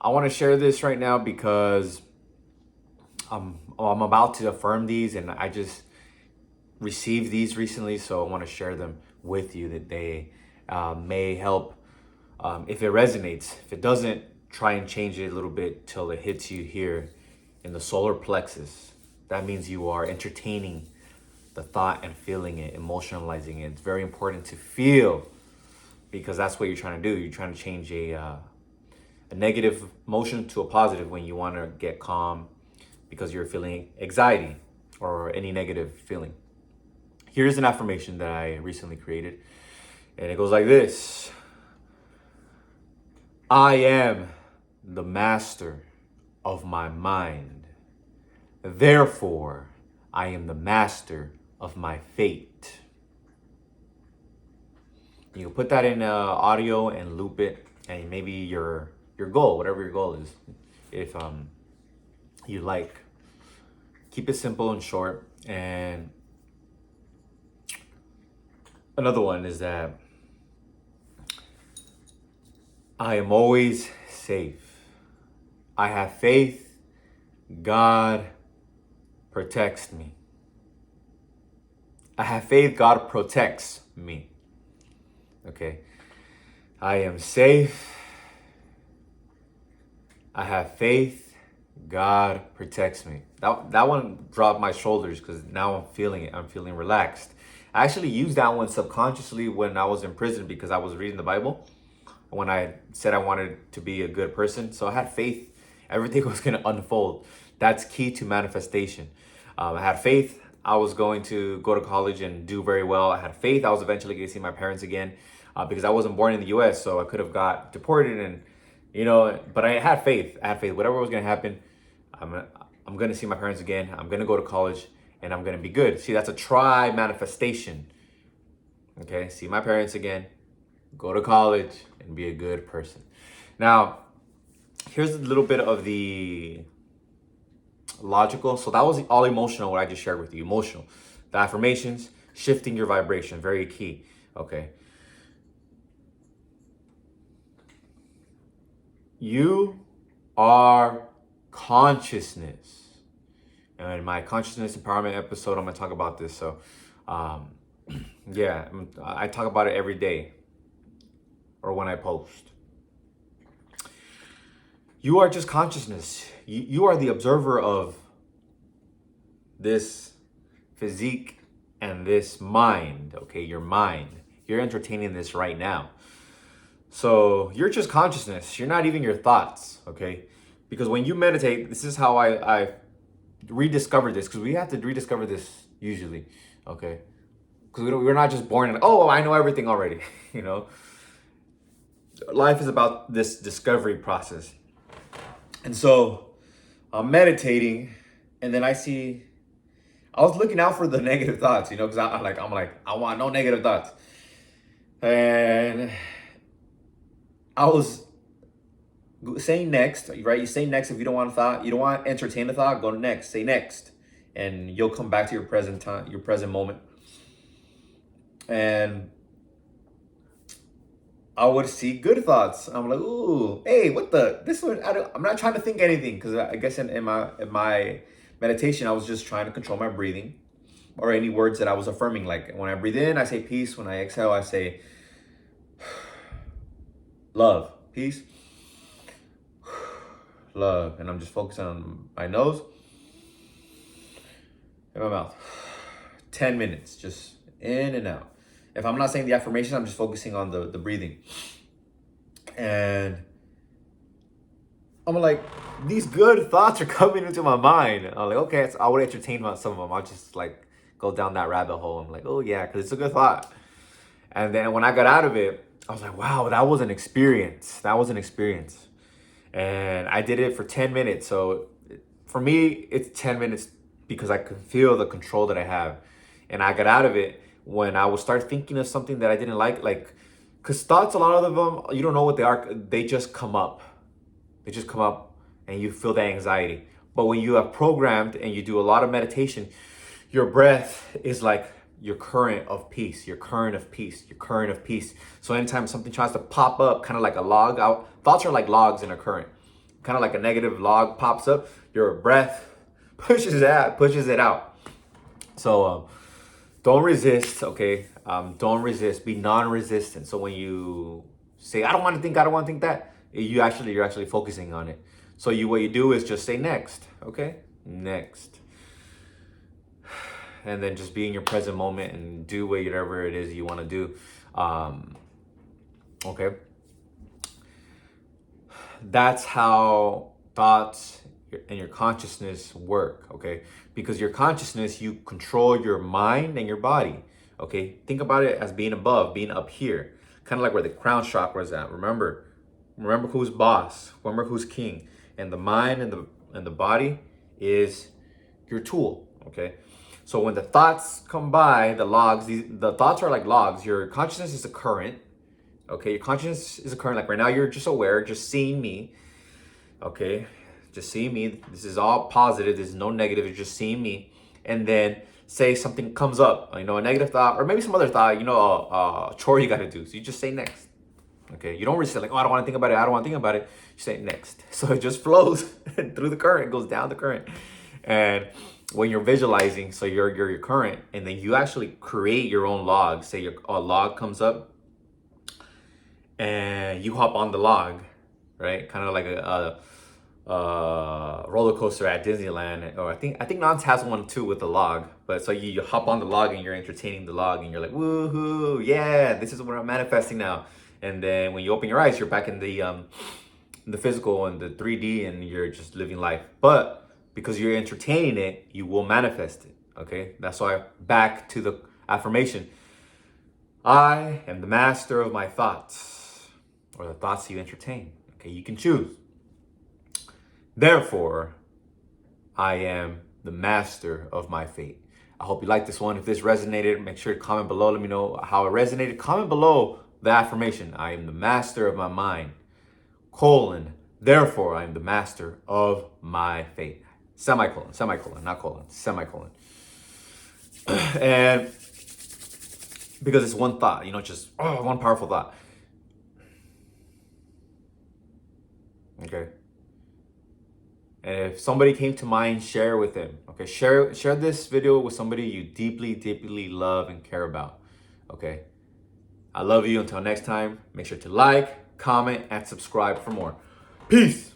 I want to share this right now because I'm about to affirm these, and I just received these recently, so I want to share them with you that they may help. If it resonates, if it doesn't, try and change it a little bit till it hits you here in the solar plexus. That means you are entertaining the thought and feeling it, emotionalizing it. It's very important to feel because that's what you're trying to do. You're trying to change a negative emotion to a positive when you want to get calm because you're feeling anxiety or any negative feeling. Here's an affirmation that I recently created, and it goes like this: I am the master of my mind. Therefore, I am the master of my fate. You can put that in audio and loop it, and maybe your goal, whatever your goal is, if you like, keep it simple and short. And another one is that I am always safe. I have faith. God protects me. I have faith. God protects me. Okay. I am safe. I have faith. God protects me. That one dropped my shoulders because now I'm feeling it. I'm feeling relaxed. I actually used that one subconsciously when I was in prison because I was reading the Bible when I said I wanted to be a good person. So I had faith everything was going to unfold. That's key to manifestation. I had faith I was going to go to college and do very well. I had faith I was eventually going to see my parents again because I wasn't born in the US, so I could have got deported and, but I had faith. I had faith. Whatever was going to happen, I'm going to see my parents again. I'm going to go to college and I'm going to be good. See, that's a try manifestation. Okay, see my parents again, go to college and be a good person. Now, here's a little bit of the logical. So that was all emotional, what I just shared with you. Emotional. The affirmations, shifting your vibration, very key. Okay. You are consciousness. And in my consciousness empowerment episode, I'm going to talk about this. So, yeah, I talk about it every day or when I post. You are just consciousness. You are the observer of this physique and this mind, okay? Your mind. You're entertaining this right now. So you're just consciousness. You're not even your thoughts, okay? Because when you meditate, this is how I rediscovered this, because we have to rediscover this usually, okay? Because we're not just born and, oh, I know everything already, Life is about this discovery process. And so I'm meditating, and then I was looking out for the negative thoughts, because I'm like, I want no negative thoughts. And I was saying next, right? You say next if you don't want a thought. You don't want to entertain a thought, go to next. Say next. And you'll come back to your present time, your present moment. And I would see good thoughts. I'm like, ooh, hey, this one, I'm not trying to think anything, because I guess in my meditation, I was just trying to control my breathing or any words that I was affirming. Like when I breathe in, I say peace. When I exhale, I say love, peace, love. And I'm just focusing on my nose and my mouth. 10 minutes, just in and out. If I'm not saying the affirmation, I'm just focusing on the breathing. And I'm like, these good thoughts are coming into my mind. I'm like, okay, so I would entertain some of them. I'll just like go down that rabbit hole. I'm like, oh yeah, because it's a good thought. And then when I got out of it, I was like, wow, that was an experience. And I did it for 10 minutes. So for me, it's 10 minutes because I can feel the control that I have. And I got out of it when I would start thinking of something that I didn't like, because thoughts, a lot of them, you don't know what they are. They just come up. And you feel the anxiety. But when you have programmed and you do a lot of meditation, your breath is like your current of peace. So anytime something tries to pop up, kind of like a log out, thoughts are like logs in a current. kind of like a negative log pops up, your breath pushes it out. So don't resist, okay? Don't resist. Be non-resistant. So when you say, I don't want to think, I don't want to think that, you're actually focusing on it. So what you do is just say next, okay? Next. And then just be in your present moment and do whatever it is you want to do. Okay. That's how thoughts and your consciousness work, okay? Because your consciousness, you control your mind and your body, okay? Think about it as being above, being up here, kind of like where the crown chakra is at. Remember who's boss, remember who's king, and the mind and the body is your tool, okay? So when the thoughts come by, the thoughts are like logs. Your consciousness is a current, okay? Your consciousness is a current. Like right now, you're just aware, just seeing me, okay? Just seeing me. This is all positive. There's no negative. It's just seeing me. And then say something comes up, a negative thought, or maybe some other thought, a chore you got to do. So you just say next. Okay, you don't really say like, oh, I don't want to think about it. I don't want to think about it. You say next. So it just flows through the current, goes down the current. And when you're visualizing, so you're your current, and then you actually create your own log. Say a log comes up, and you hop on the log, right? Kind of like a roller coaster at Disneyland, or I think Nance has one too with the log. But so you hop on the log and you're entertaining the log, and you're like, woohoo, yeah, this is what I'm manifesting now. And then when you open your eyes, you're back in the physical and the 3D, and you're just living life. But because you're entertaining it, you will manifest it. Okay, that's why back to the affirmation. I am the master of my thoughts, or the thoughts you entertain. Okay, you can choose. Therefore, I am the master of my fate. I hope you liked this one. If this resonated, make sure to comment below. Let me know how it resonated. Comment below the affirmation. I am the master of my mind. Therefore, I am the master of my fate. Semicolon, not colon, semicolon. And because it's one thought, just one powerful thought. Okay. And if somebody came to mind, share with them. Okay, share this video with somebody you deeply, deeply love and care about. Okay. I love you. Until next time, make sure to like, comment, and subscribe for more. Peace.